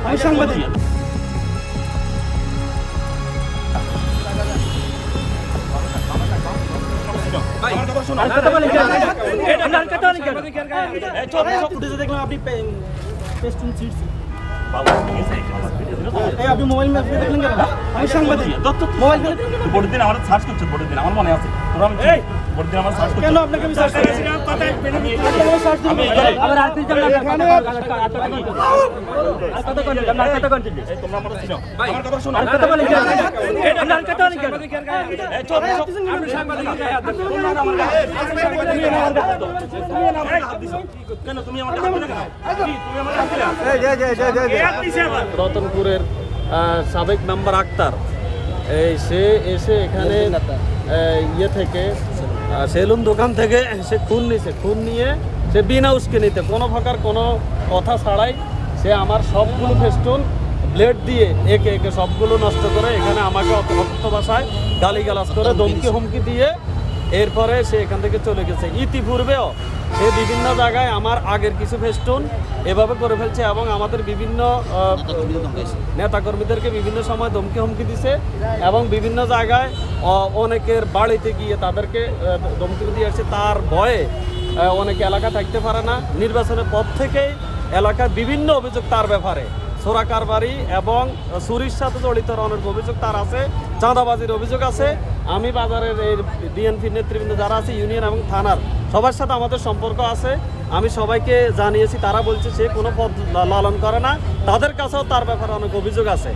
আমি সাংবাদিক। দেখলাম আপনি আপনি মোবাইল দেখলেন কেন? আমি সাংবাদিক। মোবাইল ভোটের দিন আমার সার্চ করছে, ভোটের দিন আমার মনে আছে তোরা আমি ভোটের দিন আমার সার্চ করছে কেন আপনাকে আমি সার্চ করেছি? আবার আর তুই জানা তোমরা আমার চিনো আমার কথা শোনো আর কথা বলেন কেন? আর কথা বলেন কেন? আপনি সাংবাদিক কেন তুমি আমার হাত দিলে কেন? তুমি আমার হাত দিলে রতনপুরের সাবেক মেম্বার আক্তার সে এসে এখানে ইয়ে থেকে সেলুন দোকান থেকে সে খুন নিয়ে সে বিনা উস্কানিতে কোনো প্রকার কোনো কথা ছাড়াই সে আমার সবগুলো ফেস্টুন ব্লেড দিয়ে একে একে সবগুলো নষ্ট করে এখানে আমাকে অকথ্য ভাষায় গালিগালাজ করে ধমকি হুমকি দিয়ে এরপরে সে এখান থেকে চলে গেছে। ইতিপূর্বেও সে বিভিন্ন জায়গায় আমার আগের কিছু ফেস্টুন এভাবে করে ফেলছে এবং আমাদের বিভিন্ন নেতাকর্মীদেরকে বিভিন্ন সময় ধমকি হুমকি দিছে এবং বিভিন্ন জায়গায় অনেকের বাড়িতে গিয়ে তাদেরকে ধমকি দিয়ে আসছে। তার ভয়ে অনেকে এলাকা থাকতে পারে না। নির্বাচনের পর থেকেই এলাকায় বিভিন্ন অভিযোগ তার ব্যাপারে, চোরা কারবারি এবং চুরির সাথে জড়িত অনেক অভিযোগ তার আছে, চাঁদাবাজির অভিযোগ আছে। আমি বাজারের এই বিএনপি নেতৃবৃন্দ যারা আছে ইউনিয়ন এবং থানার সবার সাথে আমাদের সম্পর্ক আছে। আমি সবাইকে জানিয়েছি, তারা বলছে সে কোনো পদ লালন করে না, তাদের কাছেও তার ব্যাপারে অনেক অভিযোগ আছে।